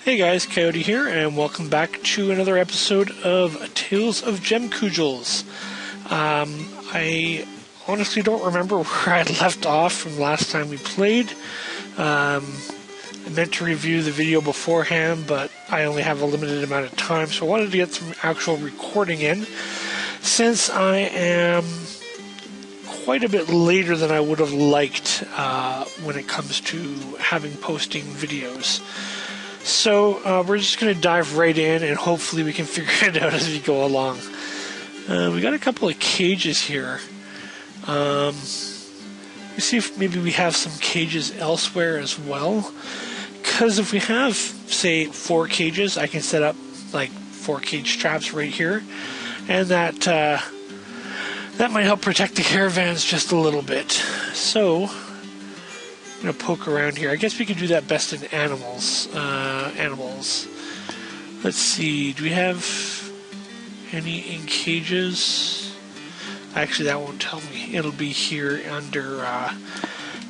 Hey guys, Coyote here, and welcome back to another episode of Tales of Gemcugels. I honestly don't remember where I left off from the last time we played. I meant to review the video beforehand, but I only have a limited amount of time, so I wanted to get some actual recording in, since I am quite a bit later than I would have liked when it comes to posting videos. So we're just going to dive right in, and hopefully we can figure it out as we go along. We got a couple of cages here. Let's see if maybe we have some cages elsewhere as well. Because if we have, say, 4 cages, I can set up like 4 cage traps right here, and that might help protect the caravans just a little bit. So I'm going to poke around here. I guess we could do that best in animals. Let's see. Do we have any in cages? Actually, that won't tell me. It'll be here under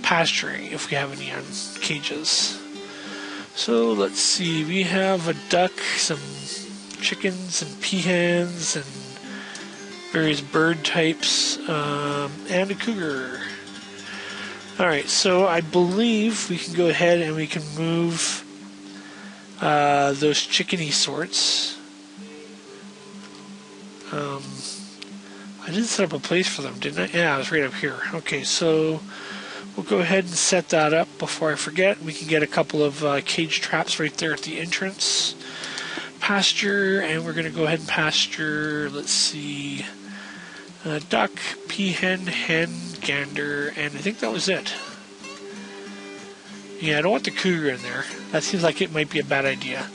pasturing if we have any on cages. So let's see. We have a duck, some chickens and peahens, and various bird types, and a cougar. Alright, so I believe we can go ahead and we can move those chickeny sorts. I did set up a place for them, didn't I? Yeah, I was right up here. Okay, so we'll go ahead and set that up before I forget. We can get a couple of cage traps right there at the entrance. Pasture, and we're going to go ahead and pasture, let's see, duck, peahen, hen, gander, and I think that was it. Yeah, I don't want the cougar in there. That seems like it might be a bad idea.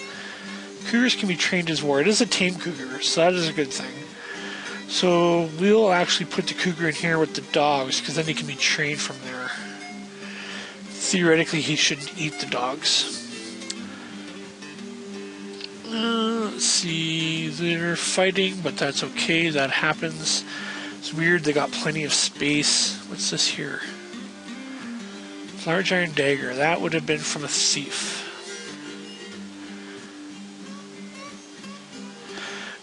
Cougars can be trained as war. It is a tame cougar, so that is a good thing. So we'll actually put the cougar in here with the dogs, because then he can be trained from there. Theoretically, he shouldn't eat the dogs. Let's see, they're fighting, but that's okay, that happens. It's weird, they got plenty of space. What's this here? Large iron dagger, that would have been from a thief.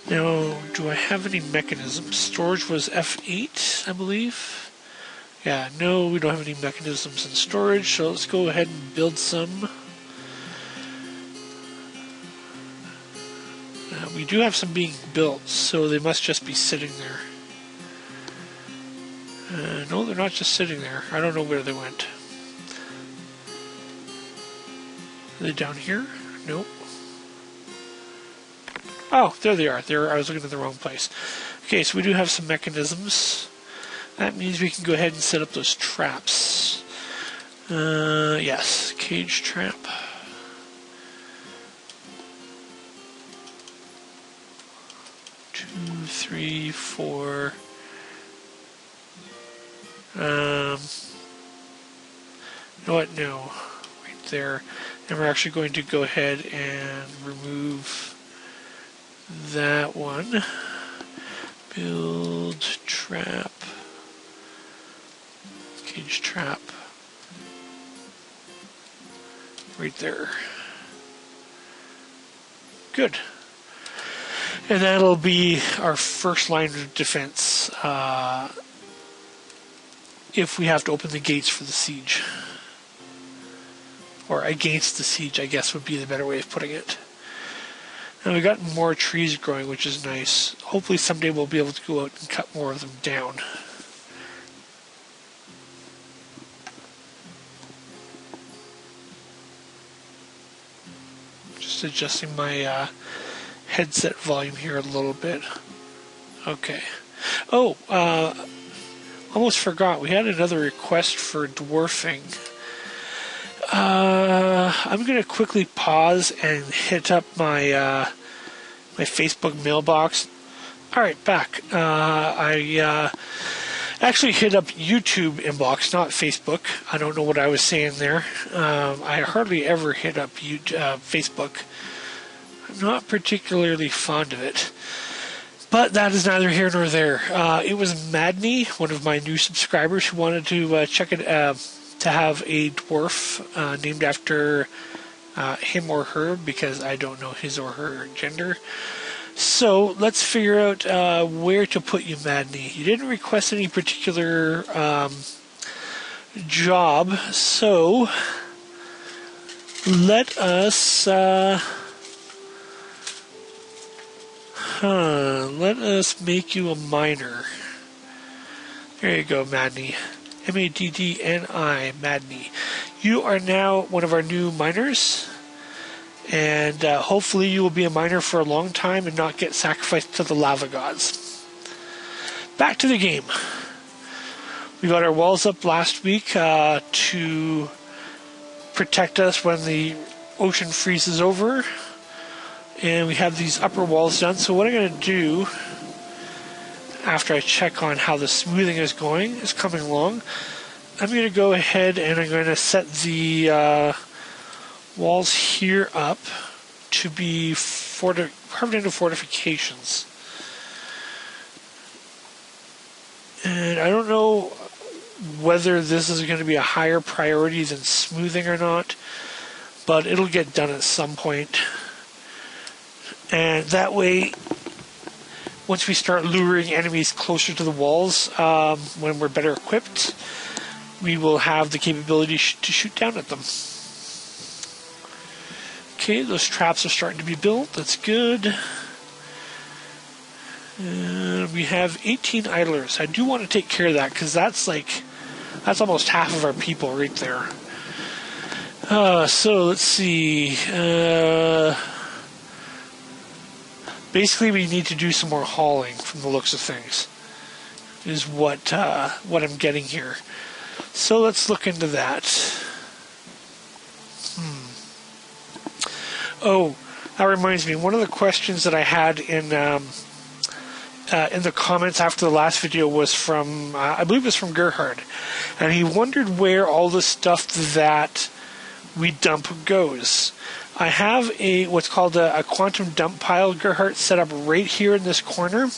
Now, do I have any mechanisms? Storage was F8, I believe. Yeah, no, we don't have any mechanisms in storage, so let's go ahead and build some. We do have some being built, so they must just be sitting there. No, they're not just sitting there. I don't know where they went. Are they down here? Nope. Oh, there they are. I was looking at the wrong place. Okay, so we do have some mechanisms. That means we can go ahead and set up those traps. Yes, cage trap. Two, three, four. You know what? No. Right there. And we're actually going to go ahead and remove that one. Build trap. Cage trap. Right there. Good. And that'll be our first line of defense if we have to open the gates for the siege. Or against the siege, I guess would be the better way of putting it. And we got more trees growing, which is nice. Hopefully someday we'll be able to go out and cut more of them down. Just adjusting my headset volume here a little bit. Okay. Oh, almost forgot. We had another request for dwarfing. I'm going to quickly pause and hit up my my Facebook mailbox. Alright, back. I actually hit up YouTube inbox, not Facebook. I don't know what I was saying there. I hardly ever hit up Facebook. I'm not particularly fond of it. But that is neither here nor there. It was Maddni, one of my new subscribers, who wanted to check it to have a dwarf named after him or her, because I don't know his or her gender. So let's figure out where to put you, Maddni. You didn't request any particular job, so let us make you a miner. There you go, Maddni. Maddni, Maddni. You are now one of our new miners. And hopefully you will be a miner for a long time and not get sacrificed to the lava gods. Back to the game. We got our walls up last week to protect us when the ocean freezes over. And we have these upper walls done. So what I'm going to do, after I check on how the smoothing is going, is coming along, I'm going to go ahead and I'm going to set the walls here up to be carved into fortifications. And I don't know whether this is going to be a higher priority than smoothing or not, but it'll get done at some point. And that way, once we start luring enemies closer to the walls, when we're better equipped, we will have the capability to shoot down at them. Okay, those traps are starting to be built. That's good. We have 18 idlers. I do want to take care of that because that's almost half of our people right there. So let's see. Basically, we need to do some more hauling from the looks of things. Is what I'm getting here. So let's look into that. Oh, that reminds me. One of the questions that I had in the comments after the last video was from, I believe it was from Gerhard, and he wondered where all the stuff that we dump goes. I have what's called a quantum dump pile, Gerhard, set up right here in this corner,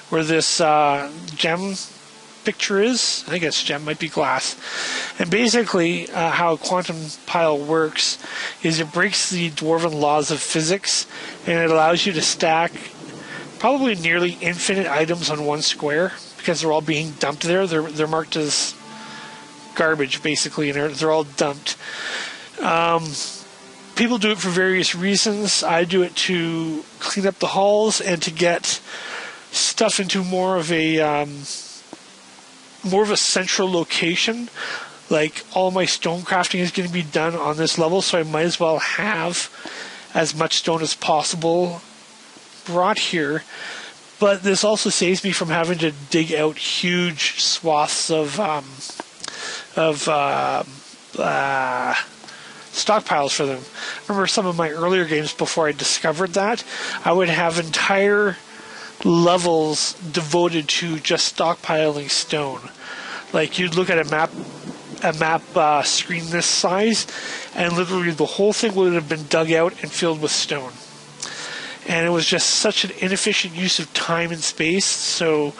where this gem picture is. I think it's gem, might be glass. And basically, how a quantum pile works is it breaks the dwarven laws of physics, and it allows you to stack probably nearly infinite items on one square because they're all being dumped there. They're marked as garbage, basically, and they're all dumped. People do it for various reasons. I do it to clean up the halls and to get stuff into more of a central location. Like, all my stone crafting is going to be done on this level, so I might as well have as much stone as possible brought here. But this also saves me from having to dig out huge swaths of stockpiles for them. I remember some of my earlier games before I discovered that, I would have entire levels devoted to just stockpiling stone. Like, you'd look at a map screen this size, and literally the whole thing would have been dug out and filled with stone. And it was just such an inefficient use of time and space. So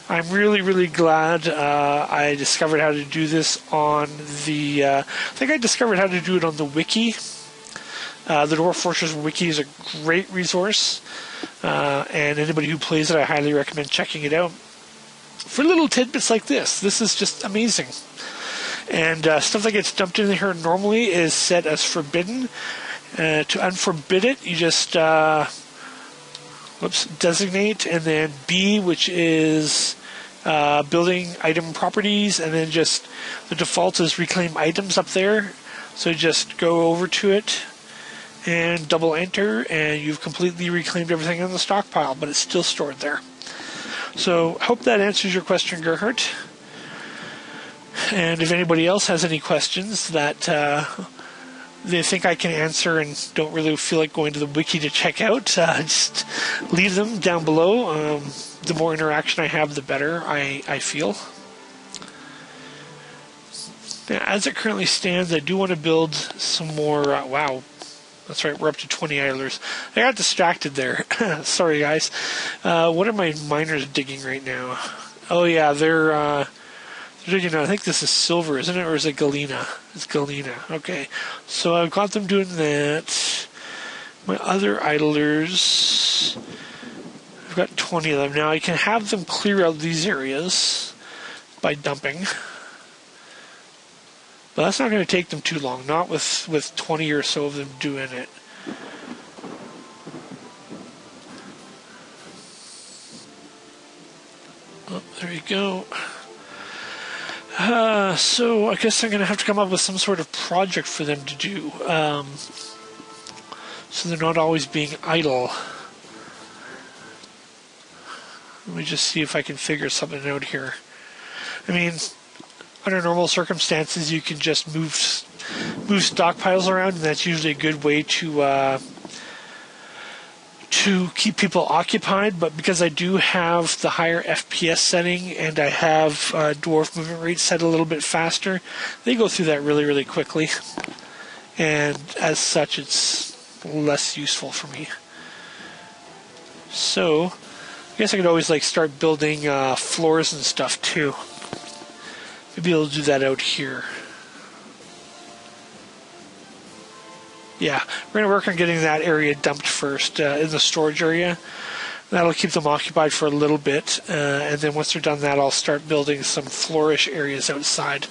I'm really, really glad I discovered how to do this on the... I think I discovered how to do it on the wiki. The Dwarf Fortress wiki is a great resource. And anybody who plays it, I highly recommend checking it out. For little tidbits like this. This is just amazing. And stuff that gets dumped in here normally is set as forbidden. To unforbid it, you just designate, and then B, which is building item properties, and then just the default is reclaim items up there. So just go over to it and double enter, and you've completely reclaimed everything in the stockpile, but it's still stored there. So hope that answers your question, Gerhard. And if anybody else has any questions that they think I can answer and don't really feel like going to the wiki to check out, just leave them down below. The more interaction I have, the better I feel. Now, as it currently stands, I do want to build some more... wow, that's right, we're up to 20 idlers. I got distracted there. Sorry, guys. What are my miners digging right now? Oh, yeah, they're You know, I think this is silver, isn't it? Or is it galena? It's galena. Okay. So I've got them doing that. My other idlers, I've got 20 of them. Now I can have them clear out these areas by dumping. But that's not going to take them too long. Not with 20 or so of them doing it. Oh, there you go. So I guess I'm going to have to come up with some sort of project for them to do. So they're not always being idle. Let me just see if I can figure something out here. I mean, under normal circumstances, you can just move stockpiles around, and that's usually a good way to keep people occupied. But because I do have the higher FPS setting and I have dwarf movement rate set a little bit faster, they go through that really, really quickly. And as such, it's less useful for me. So I guess I could always like start building floors and stuff too. Maybe I'll do that out here. Yeah, we're going to work on getting that area dumped first in the storage area. That'll keep them occupied for a little bit, and then once they're done that, I'll start building some flourish areas outside.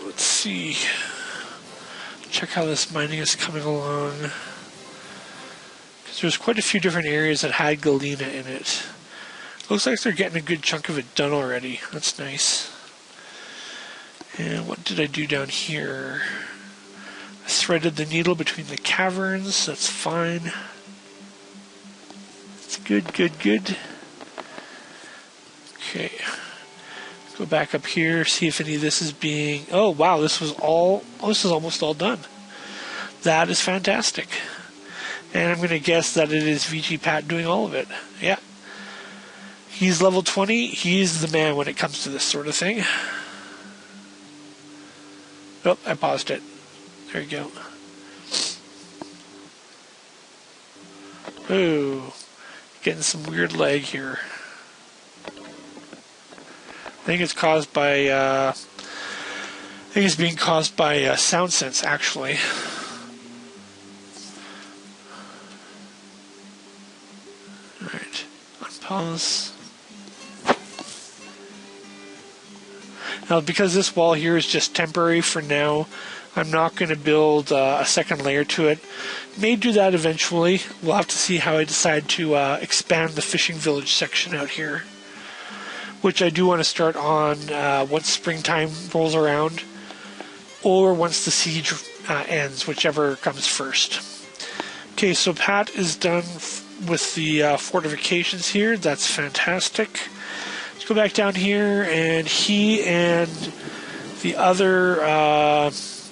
Let's see. Check how this mining is coming along. Because there's quite a few different areas that had galena in it. Looks like they're getting a good chunk of it done already. That's nice. And what did I do down here? I threaded the needle between the caverns. That's fine. It's good, good, good. Okay. Go back up here, see if any of this is being... Oh, wow, this is almost all done. That is fantastic. And I'm going to guess that it is VG Pat doing all of it. Yeah. He's level 20. He's the man when it comes to this sort of thing. Oh, I paused it. There you go. Ooh, getting some weird lag here. I think it's caused by. I think it's being caused by sound sense, actually. All right, unpause. Now, because this wall here is just temporary for now, I'm not going to build a second layer to it. May do that eventually. We'll have to see how I decide to expand the fishing village section out here, which I do want to start on once springtime rolls around, or once the siege ends, whichever comes first. Okay, so Pat is done with the fortifications here. That's fantastic. Go back down here, and he and the other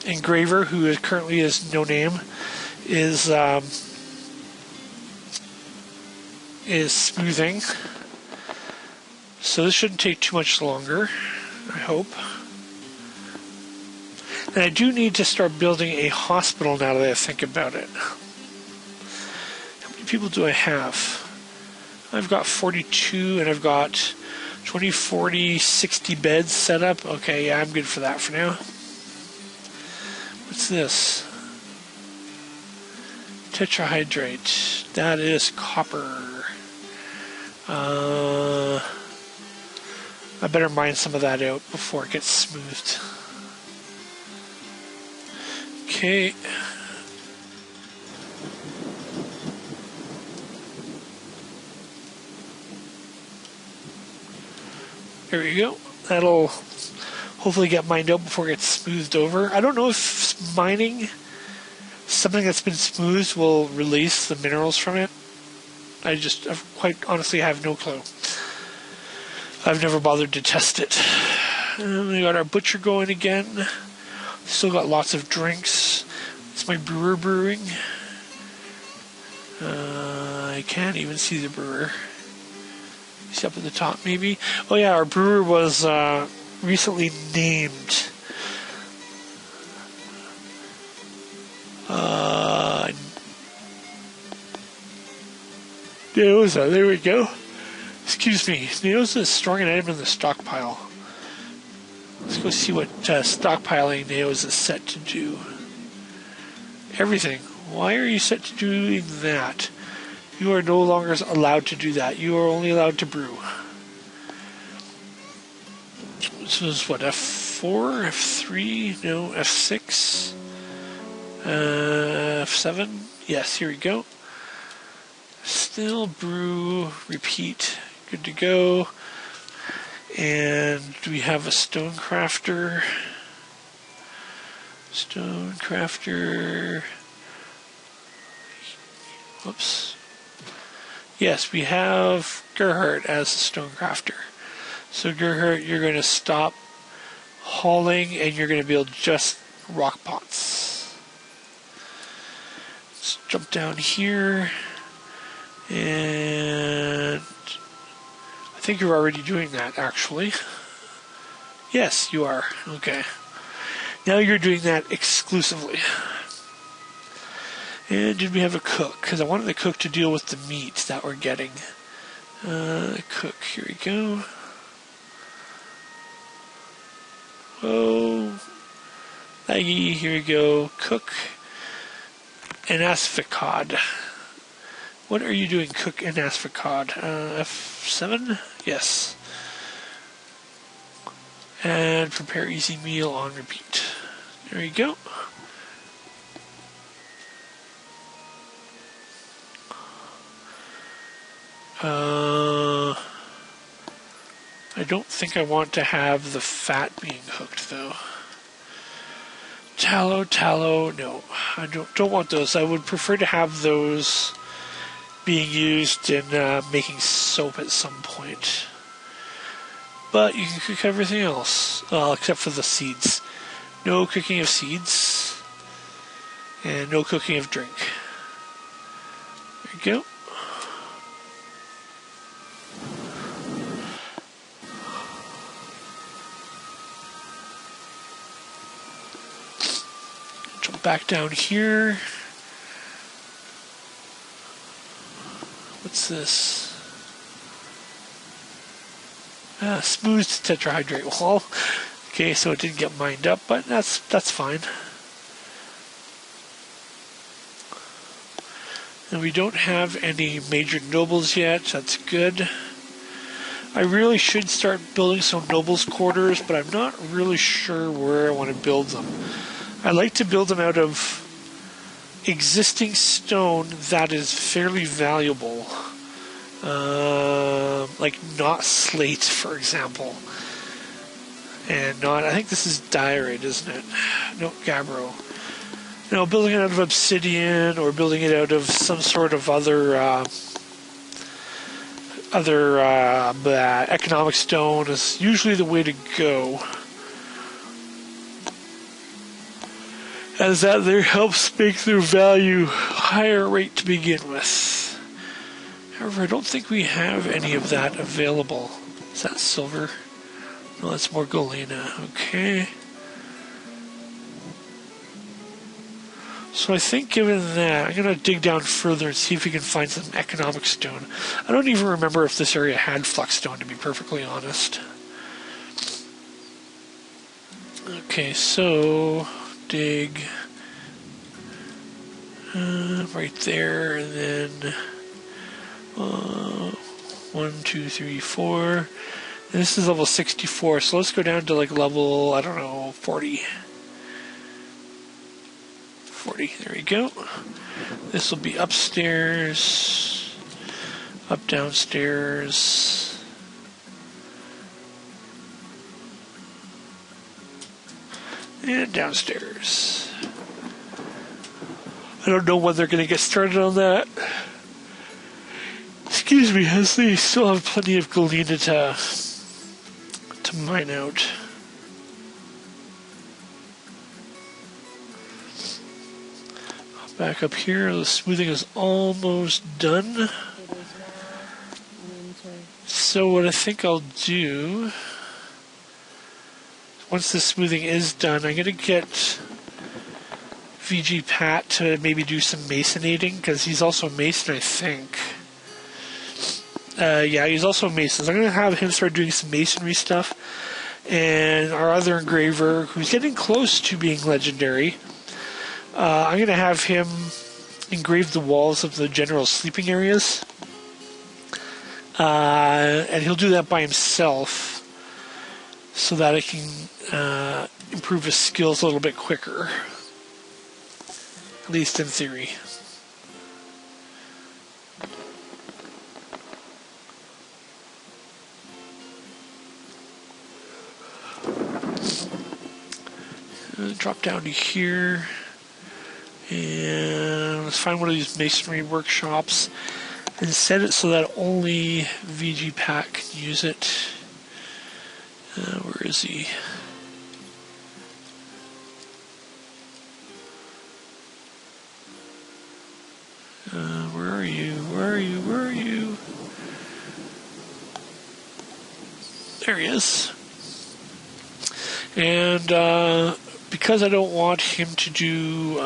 engraver, who is currently is no name, is smoothing. So this shouldn't take too much longer, I hope. And I do need to start building a hospital now that I think about it. How many people do I have? I've got 42, and I've got 20, 40, 60 beds set up. Okay, yeah, I'm good for that for now. What's this? Tetrahydrate. That is copper. I better mine some of that out before it gets smoothed. Okay. There we go. That'll hopefully get mined out before it gets smoothed over. I don't know if mining something that's been smoothed will release the minerals from it. I quite honestly have no clue. I've never bothered to test it. And we got our butcher going again. Still got lots of drinks. It's my brewer brewing. I can't even see the brewer. He's up at the top, maybe. Oh yeah, our brewer was recently named. Neoza, there we go. Excuse me. Neoza is storing an item in the stockpile. Let's go see what stockpiling Neoza is set to do. Everything. Why are you set to doing that? You are no longer allowed to do that. You are only allowed to brew. This was what, F4, F3, no, F6, F7, yes, here we go. Still brew, repeat, good to go. And do we have a stone crafter? Stone crafter, whoops. Yes, we have Gerhardt as a stone crafter. So Gerhardt, you're going to stop hauling and you're going to build just rock pots. Let's jump down here, and I think you're already doing that actually. Yes, you are. Okay. Now you're doing that exclusively. And did we have a cook? Because I wanted the cook to deal with the meat that we're getting. Cook, here we go. Oh, Maggie, here we go. Cook and asphycod. What are you doing, cook and asphycod? F7? Yes. And prepare easy meal on repeat. There you go. I don't think I want to have the fat being cooked though. Tallow, no. I don't want those. I would prefer to have those being used in making soap at some point. But you can cook everything else, except for the seeds. No cooking of seeds, and no cooking of drink. There you go. Jump back down here. What's this? Smooth tetrahydrate wall. Okay, so it didn't get mined up, but that's fine. And we don't have any major nobles yet. That's good. I really should start building some nobles' quarters, but I'm not really sure where I want to build them. I like to build them out of existing stone that is fairly valuable. Like not slate, for example. And not, I think this is diorite, isn't it? No, gabbro. You know, building it out of obsidian or building it out of some sort of other economic stone is usually the way to go. As that there helps make their value higher rate to begin with. However, I don't think we have any of that available. Is that silver? No, that's more galena. Okay. So I think given that, I'm going to dig down further and see if we can find some economic stone. I don't even remember if this area had flux stone, to be perfectly honest. Okay, so dig right there, and then 1, 2, 3, 4. And this is level 64, so let's go down to like level, I don't know, 40. 40, there we go. This will be upstairs, up downstairs. And downstairs. I don't know when they're going to get started on that. Excuse me, as they still have plenty of galena to mine out. Back up here, the smoothing is almost done. So what I think I'll do, once the smoothing is done, I'm going to get VG Pat to maybe do some masonating, because he's also a mason, I think. Yeah, he's also a mason. So I'm going to have him start doing some masonry stuff. And our other engraver, who's getting close to being legendary, I'm going to have him engrave the walls of the general sleeping areas. And he'll do that by himself so that I can improve his skills a little bit quicker. At least in theory. Drop down to here. And let's find one of these masonry workshops and set it so that only VG Pack can use it. Where is he? Where are you? Where are you? Where are you? There he is. And because I don't want him to do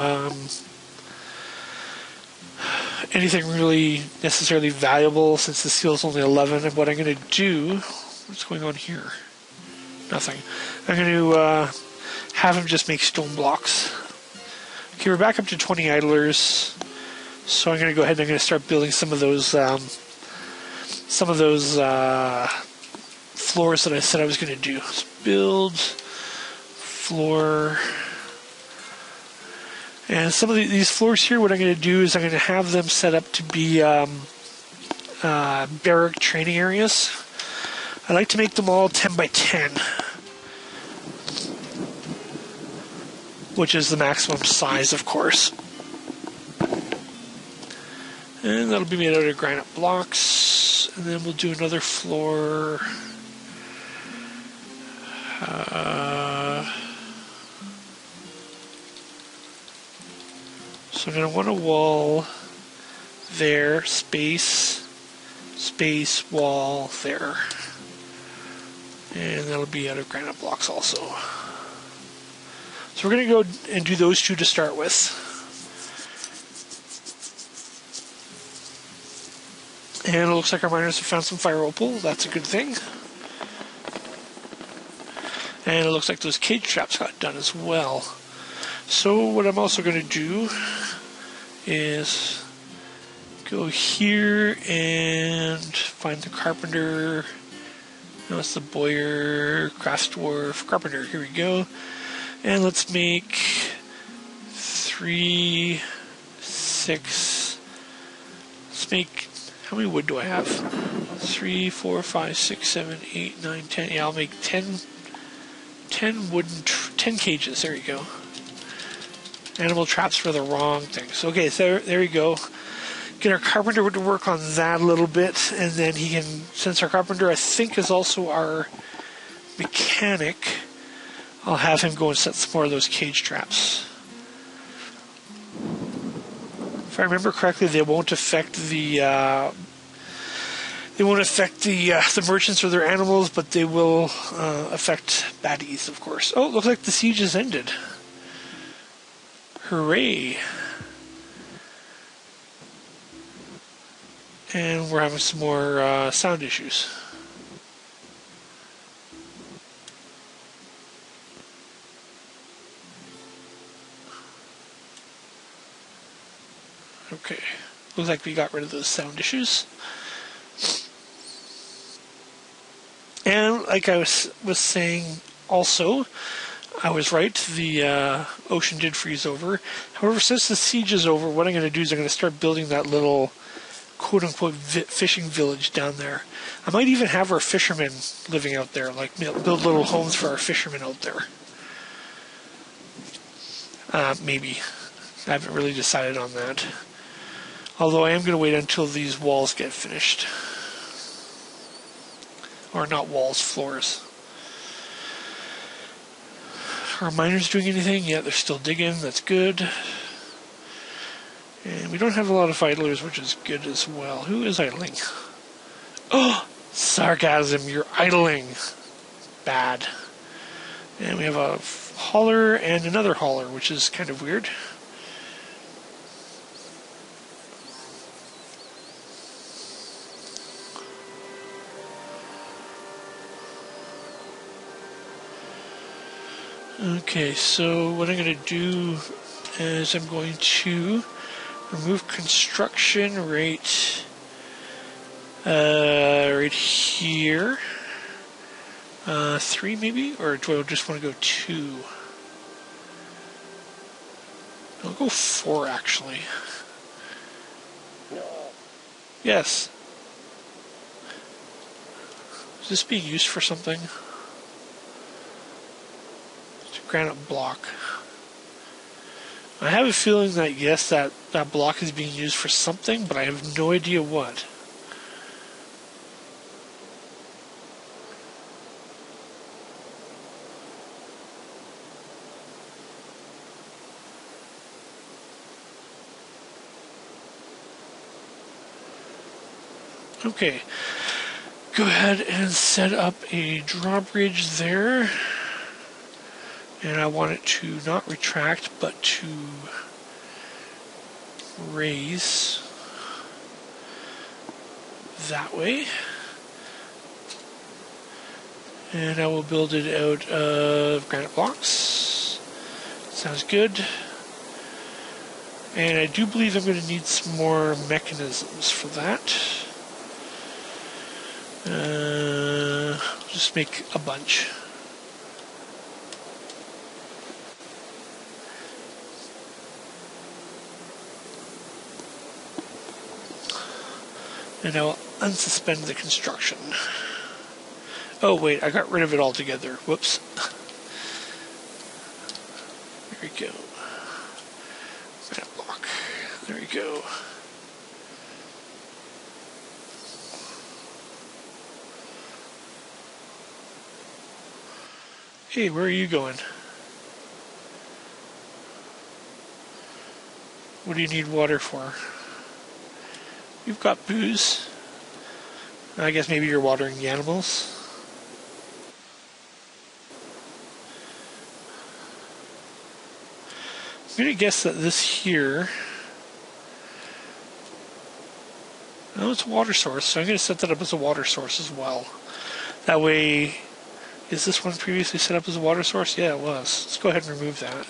anything really necessarily valuable, since the seal is only 11, and what I'm going to do... What's going on here? Nothing. I'm going to have him just make stone blocks. Okay, we're back up to 20 idlers. So I'm going to go ahead and I'm going to start building some of those floors that I said I was going to do. Let's build floor. And some of these floors here, what I'm going to do is I'm going to have them set up to be barrack training areas. I like to make them all 10 by 10, which is the maximum size, of course. And that'll be made out of granite blocks. And then we'll do another floor. So I'm going to want a wall there, space, wall there. And that'll be out of granite blocks also. So we're going to go and do those two to start with. And it looks like our miners have found some fire opal. That's a good thing. And it looks like those cage traps got done as well. So what I'm also going to do is go here and find the carpenter. No, it's the Boyer, Crafts Dwarf, Carpenter. Here we go. And let's make 3, 6. Let's make, how many wood do I have? 3, 4, 5, 6, 7, 8, 9, 10. Yeah, I'll make 10 wooden, 10 cages. There you go. Animal traps for the wrong things. Okay, so there we go. Get our carpenter to work on that a little bit, and then he can, since our carpenter I think is also our mechanic, I'll have him go and set some more of those cage traps. If I remember correctly, they won't affect the merchants or their animals, but they will affect baddies, of course. Oh, it looks like the siege has ended. Hooray! And we're having some more sound issues. Okay, looks like we got rid of those sound issues. And like I was saying also, I was right, the ocean did freeze over. However, since the siege is over, what I'm going to do is I'm going to start building that little quote-unquote fishing village down there. I might even have our fishermen living out there, like build little homes for our fishermen out there. Maybe. I haven't really decided on that. Although I am going to wait until these walls get finished. Or not walls, floors. Are miners doing anything? Yeah, they're still digging. That's good. And we don't have a lot of idlers, which is good as well. Who is idling? Oh, sarcasm, you're idling. Bad. And we have a hauler and another hauler, which is kind of weird. Okay, so what I'm going to do is I'm going to remove construction right here. 3 maybe? Or do I just want to go 2? I'll go 4 actually. Yes. Is this being used for something? It's a granite block. I have a feeling that yes, that block is being used for something, but I have no idea what. Okay, go ahead and set up a drawbridge there. And I want it to not retract, but to raise that way. And I will build it out of granite blocks. Sounds good. And I do believe I'm going to need some more mechanisms for that. Just make a bunch. And I will unsuspend the construction. Oh wait, I got rid of it altogether. Whoops. There we go. Granite block. There we go. Hey, where are you going? What do you need water for? You've got booze. I guess maybe you're watering the animals. I'm going to guess that this here... Oh, it's a water source, so I'm going to set that up as a water source as well. That way... Is this one previously set up as a water source? Yeah, it was. Let's go ahead and remove that.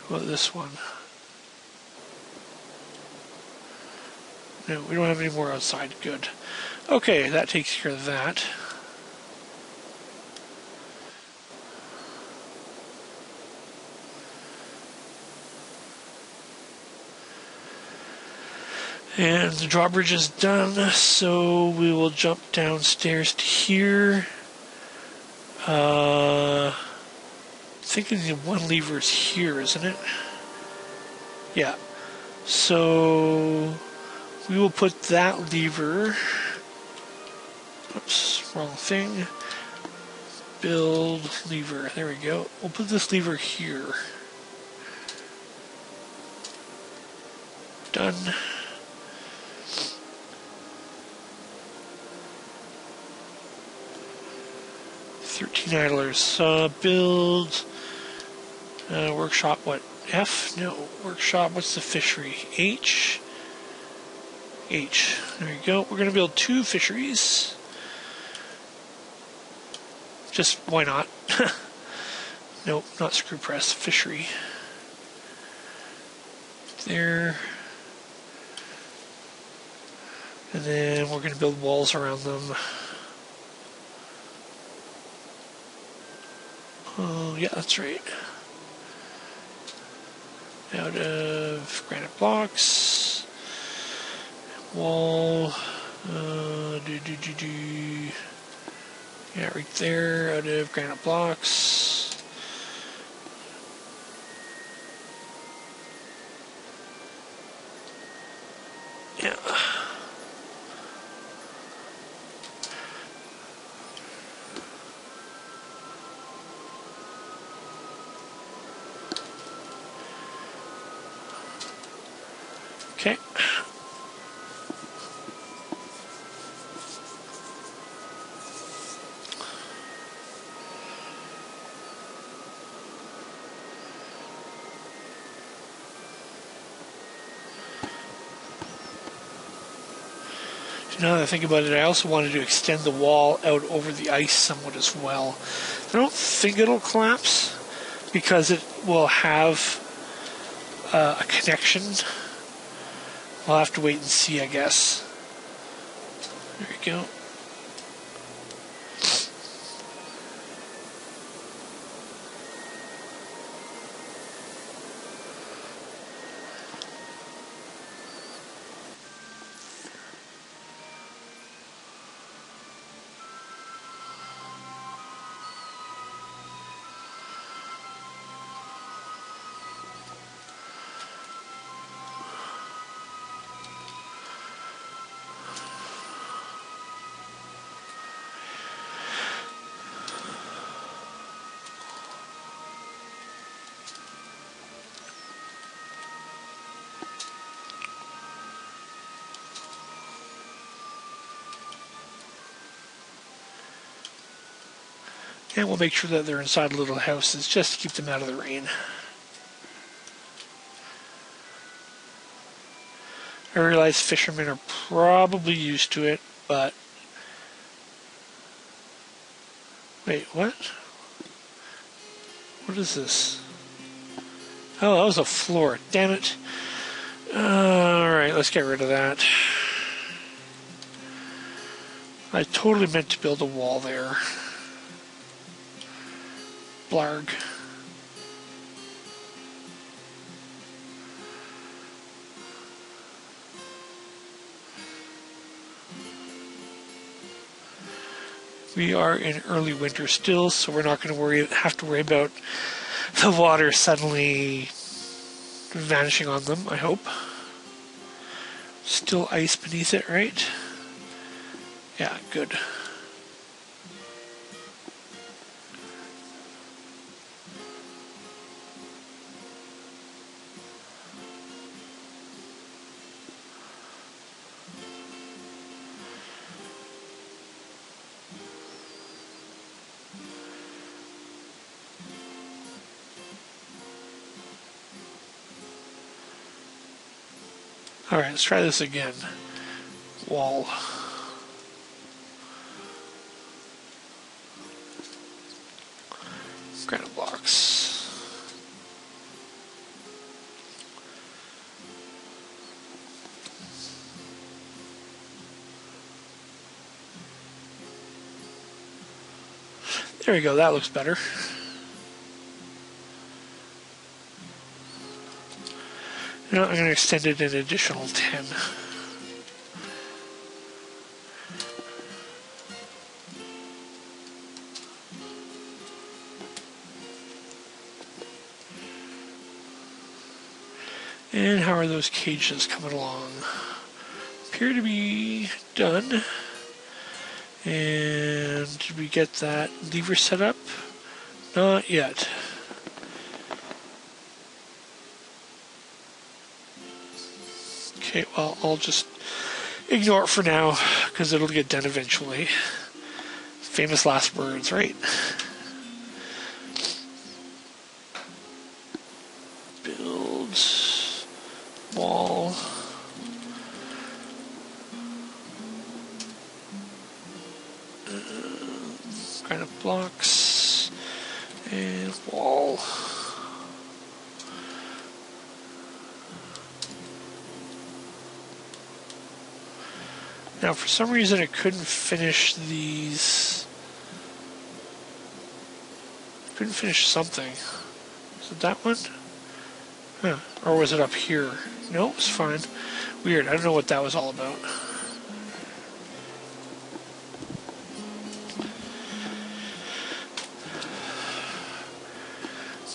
What about this one? No, we don't have any more outside. Good. Okay, that takes care of that. And the drawbridge is done, so we will jump downstairs to here. Thinking the one lever is here, isn't it? Yeah. So we will put that lever. Oops, wrong thing. Build lever. There we go. We'll put this lever here. Done. 13 idlers. Build workshop. What? F? No. Workshop. What's the fishery? H. H. There we go. We're going to build 2 fisheries. Just why not? Nope, not screw press. Fishery. There. And then we're going to build walls around them. Oh, yeah, that's right. Out of granite blocks. Wall. Yeah, right there. Out of granite blocks. Yeah. Okay. So now that I think about it, I also wanted to extend the wall out over the ice somewhat as well. don't think it'll collapse because it will have a connection. We'll have to wait and see, I guess. There we go. And we'll make sure that they're inside little houses just to keep them out of the rain. I realize fishermen are probably used to it, but... Wait, what? What is this? Oh, that was a floor. Damn it. Alright, let's get rid of that. I totally meant to build a wall there. Blarg. We are in early winter still, so we're not going to have to worry about the water suddenly vanishing on them, I hope. Still ice beneath it, right? Yeah, good. Alright, let's try this again. Wall. Granite blocks. There we go, that looks better. You know, I'm going to extend it an additional 10. And how are those cages coming along? Appear to be done. And did we get that lever set up? Not yet. Okay, well, I'll just ignore it for now, because it'll get done eventually. Famous last words, right? Build wall. Granite blocks. And wall. Now, for some reason, I couldn't finish these. Couldn't finish something. Is it that one? Huh. Or was it up here? No, it was fine. Weird. I don't know what that was all about.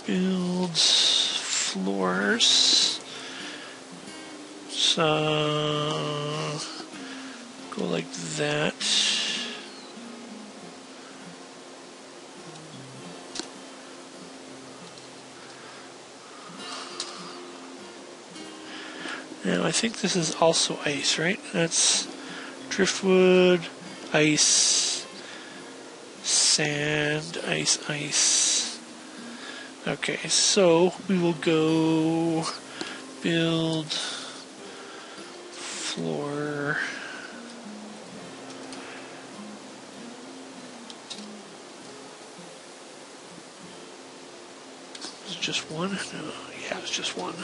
Builds floors. So go like that. Now I think this is also ice, right? That's driftwood, ice, sand, ice, ice. Okay, so we will go build floor. Is it just one? No, yeah, it's just one.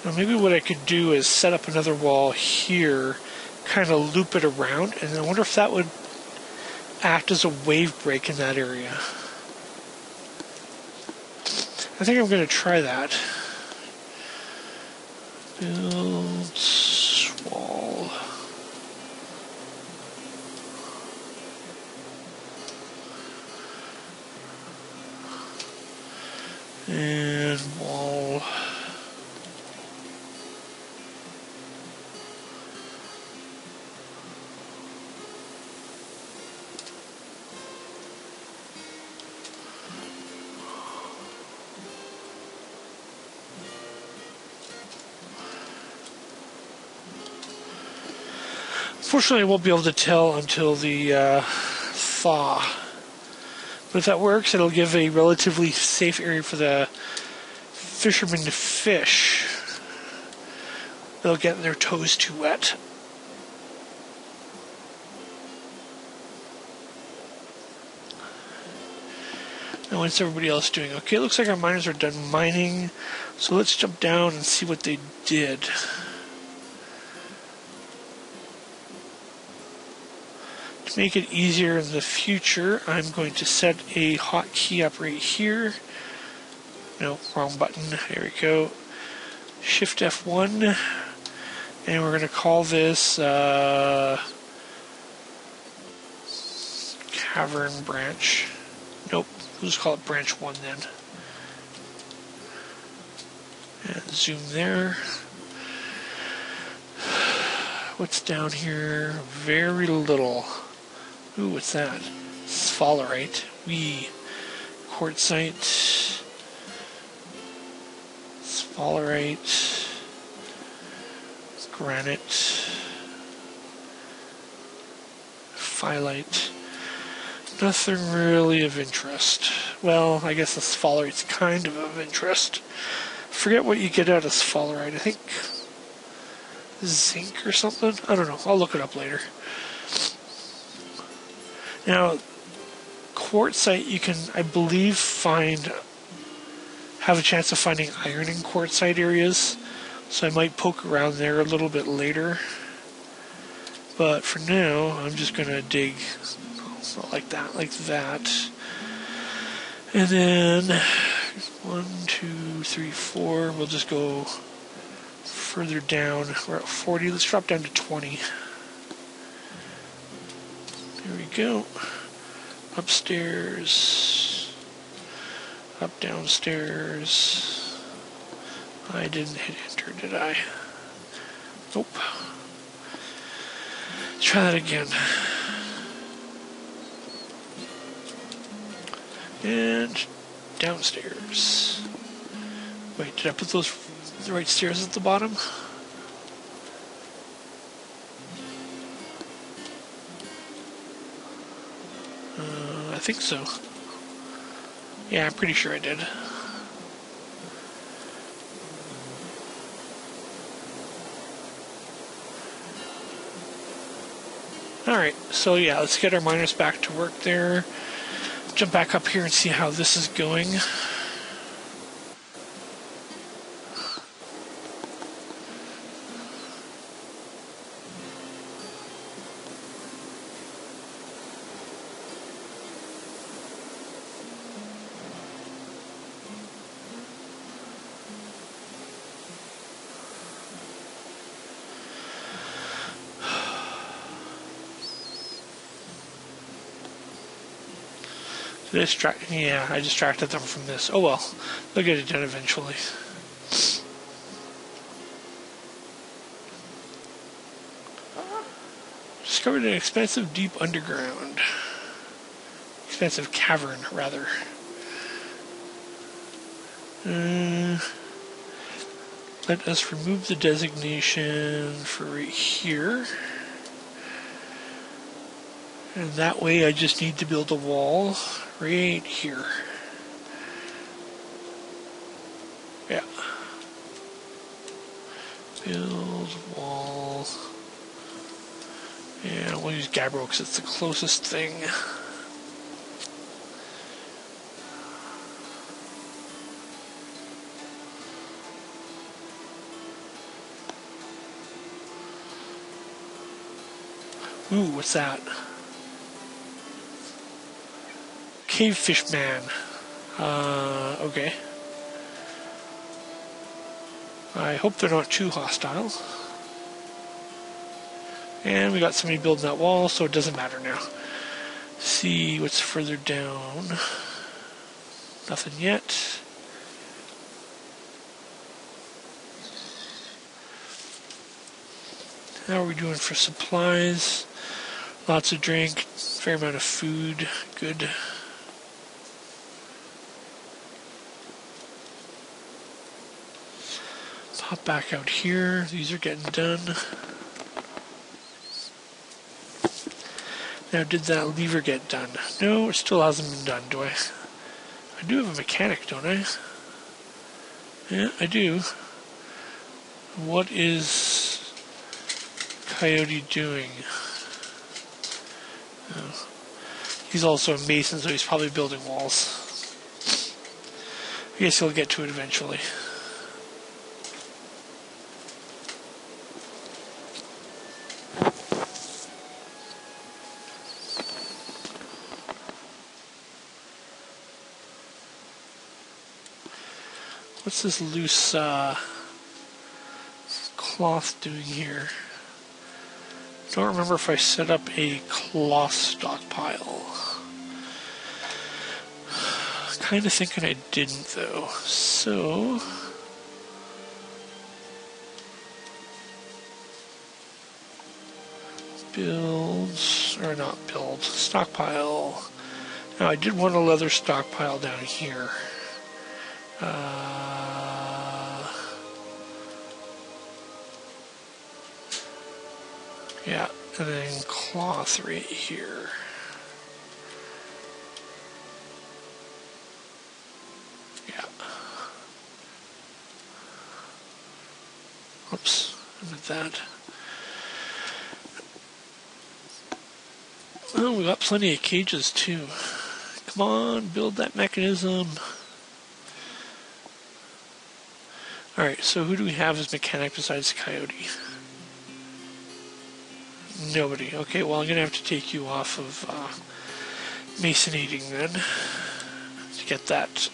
Now maybe what I could do is set up another wall here, kind of loop it around, and I wonder if that would act as a wave break in that area. I think I'm going to try that. Build wall. And wall. Unfortunately, I won't be able to tell until the thaw. But if that works, it'll give a relatively safe area for the fishermen to fish. They'll get their toes too wet. Now, what's everybody else doing? Okay, it looks like our miners are done mining. So let's jump down and see what they did. To make it easier in the future, I'm going to set a hotkey up right here. No, wrong button. There we go. Shift F1. And we're going to call this cavern branch. Nope, we'll just call it branch 1 then. And zoom there. What's down here? Very little. Ooh, what's that? Sphalerite. Quartzite. Sphalerite. Granite. Phyllite. Nothing really of interest. Well, I guess the sphalerite's kind of interest. Forget what you get out of sphalerite. I think zinc or something? I don't know. I'll look it up later. Now, quartzite you can, I believe, have a chance of finding iron in quartzite areas. So I might poke around there a little bit later. But for now, I'm just going to dig like that. And then 1, 2, 3, 4. We'll just go further down. We're at 40. Let's drop down to 20. There we go. Upstairs. Up downstairs. I didn't hit enter, did I? Nope. Let's try that again. And downstairs. Wait, did I put the right stairs at the bottom? I think so. Yeah, I'm pretty sure I did. Alright, so yeah, let's get our miners back to work there. Jump back up here and see how this is going. Yeah, I distracted them from this. Oh well, they'll get it done eventually. Discovered an expensive deep underground. Expensive cavern, rather. let us remove the designation for right here. And that way I just need to build a wall right here. Yeah. Build wall. Yeah, we'll use gabbro because it's the closest thing. Ooh, what's that? Cavefish man. Okay. I hope they're not too hostile. And we got somebody building that wall, so it doesn't matter now. See what's further down. Nothing yet. How are we doing for supplies? Lots of drink, fair amount of food, good. Pop back out here, these are getting done. Now, did that lever get done? No, it still hasn't been done, do I? I do have a mechanic, don't I? Yeah, I do. What is Coyote doing? Oh. He's also a mason, so he's probably building walls. I guess he'll get to it eventually. What's this loose cloth doing here? Don't remember if I set up a cloth stockpile. Kind of thinking I didn't though. So stockpile. Now I did want a leather stockpile down here. Yeah, and then cloth right here. Yeah. Oops, I meant that. Oh, we got plenty of cages too. Come on, build that mechanism. Alright, so who do we have as mechanic besides Coyote? Nobody. Okay, well I'm going to have to take you off of masonating then to get that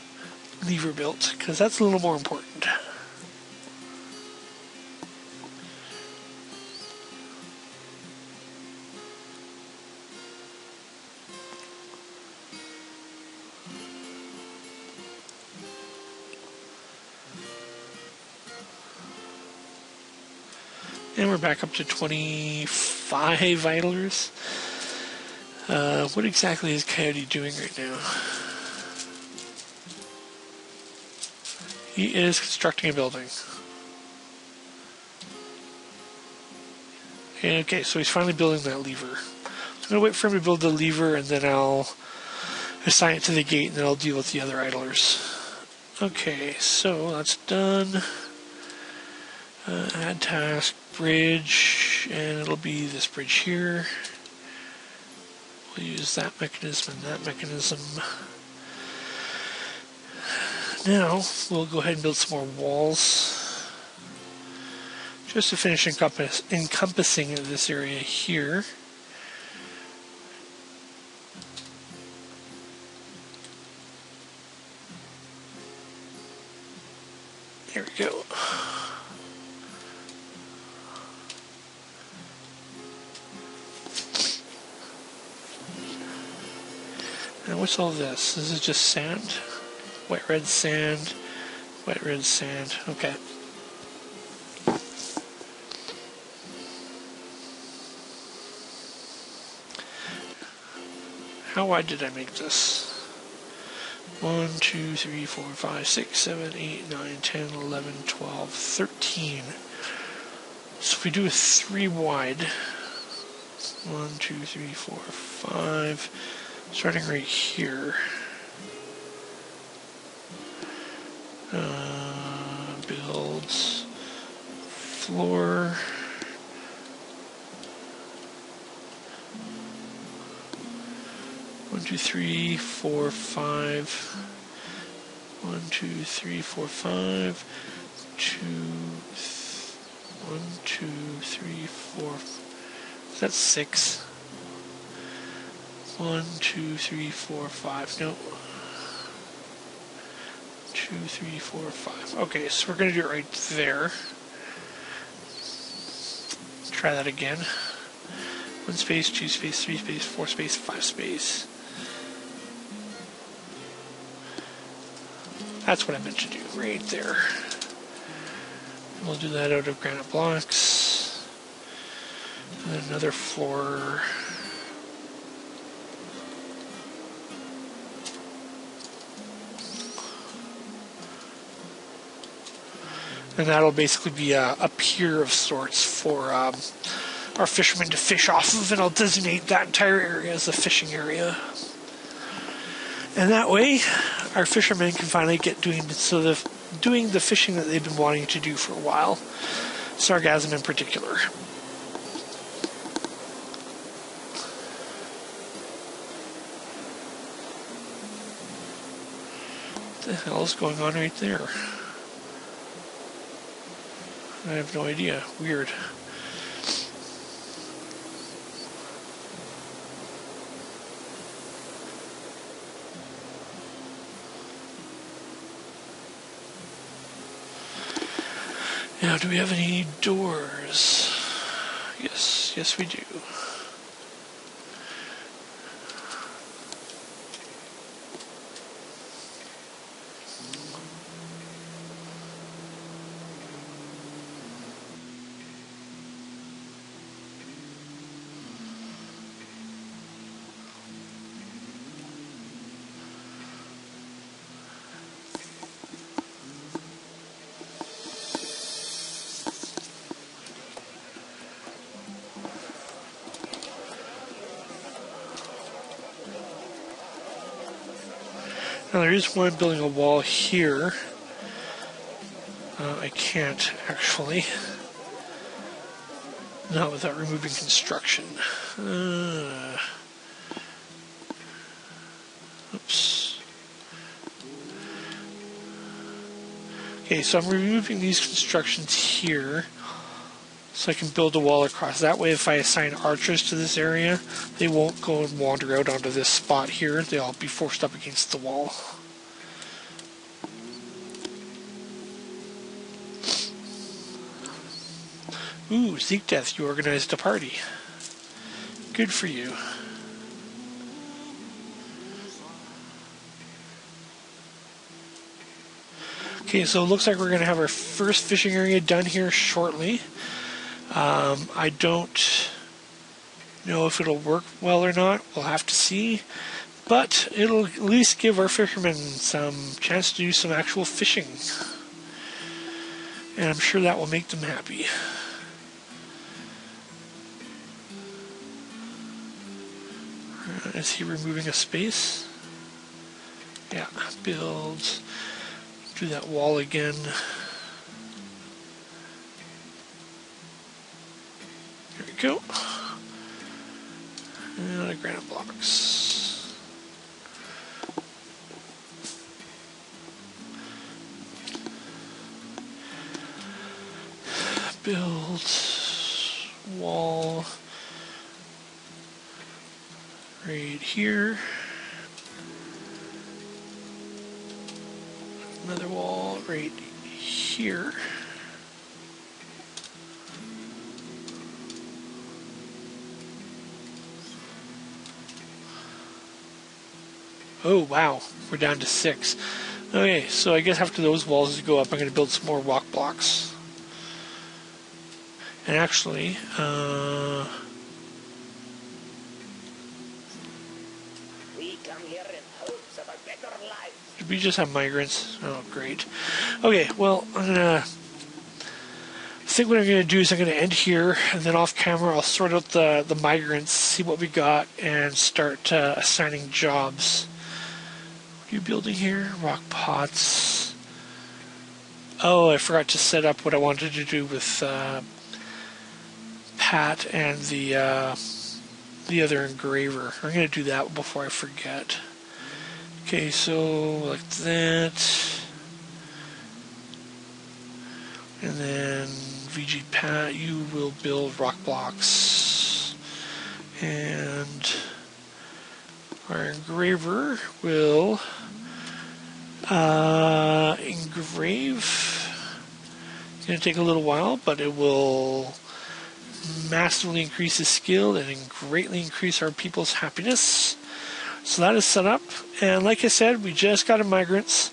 lever built, because that's a little more important. And we're back up to 25 idlers. What exactly is Coyote doing right now? He is constructing a building. Okay, so he's finally building that lever. I'm going to wait for him to build the lever, and then I'll assign it to the gate, and then I'll deal with the other idlers. Okay, so that's done. Add task, bridge, and it'll be this bridge here. We'll use that mechanism and that mechanism. Now, we'll go ahead and build some more walls. Just to finish encompassing this area here. There we go. Now what's all this? This is just sand? White red sand. White red sand. Okay. How wide did I make this? 1, 2, 3, 4, 5, 6, 7, 8, 9, 10, 11, 12, 13. So if we do a 3 wide, 1, 2, 3, 4, 5, starting right here. Builds floor. One, two, three, four, five. 1, 2, 3, 4, 5. 1, 2, 3, 4. Is that 6? 1, 2, 3, 4, 5. No. 2, 3, 4, 5. Okay, so we're going to do it right there. Try that again. 1 space, 2 space, 3 space, 4 space, 5 space. That's what I meant to do, right there. We'll do that out of granite blocks. And then another floor. And that'll basically be a pier of sorts for our fishermen to fish off of, and I'll designate that entire area as a fishing area. And that way, our fishermen can finally get doing the fishing that they've been wanting to do for a while. Sargassum in particular. What the hell is going on right there? I have no idea. Weird. Now, do we have any doors? Yes we do. Now there is one building a wall here. I can't actually. Not without removing construction. Oops. Okay, so I'm removing these constructions here so I can build a wall across. That way if I assign archers to this area, they won't go and wander out onto this spot here. They'll be forced up against the wall. Ooh, Zeke Death, you organized a party. Good for you. Okay, so it looks like we're going to have our first fishing area done here shortly. I don't know if it'll work well or not. We'll have to see. But it'll at least give our fishermen some chance to do some actual fishing. And I'm sure that will make them happy. Is he removing a space? Yeah, build. Do that wall again. There we go. And a granite blocks. Build wall right here. Another wall right here. Oh wow, we're down to 6. Okay, so I guess after those walls go up, I'm going to build some more walk blocks. And actually, we come here in hopes of a better life. Did we just have migrants? Oh, great. Okay, well, I think what I'm going to do is I'm going to end here, and then off camera I'll sort out the migrants, see what we got, and start assigning jobs. What are you building here? Rock pots. Oh, I forgot to set up what I wanted to do with Pat and the other engraver. I'm going to do that before I forget. Okay, so like that. And then VG Pat, you will build rock blocks. And our engraver will engrave. It's going to take a little while, but it will massively increase his skill and greatly increase our people's happiness. So that is set up, and like I said, we just got our migrants,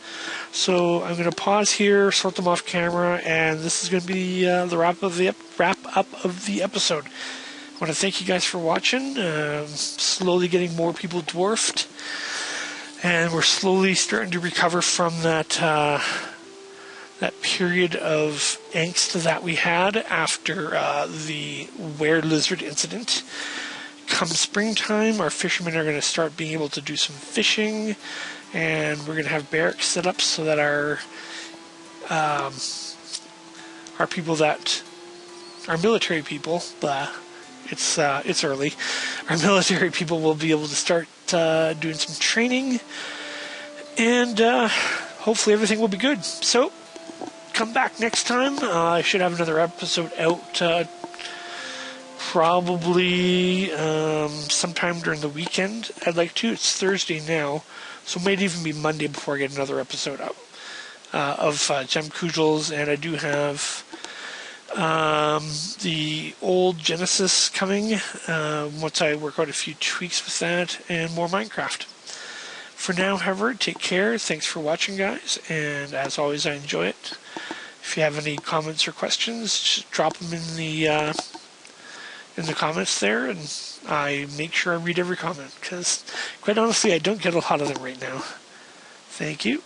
so I'm going to pause here, sort them off camera, and this is going to be the wrap up of the episode. I want to thank you guys for watching. Slowly getting more people dwarfed, and we're slowly starting to recover from that period of angst that we had after the were lizard incident. Come springtime, our fishermen are going to start being able to do some fishing, and we're going to have barracks set up so that our people our military people, it's early, our military people will be able to start doing some training, and hopefully everything will be good. So come back next time. I should have another episode out probably sometime during the weekend. I'd like to. It's Thursday now, so it might even be Monday before I get another episode up of Gemcugels, and I do have the old Genesis coming once I work out a few tweaks with that, and more Minecraft. For now, however, take care. Thanks for watching, guys, and as always, I enjoy it. If you have any comments or questions, just drop them in the comments there, and I make sure I read every comment, because quite honestly I don't get a lot of them right now. Thank you.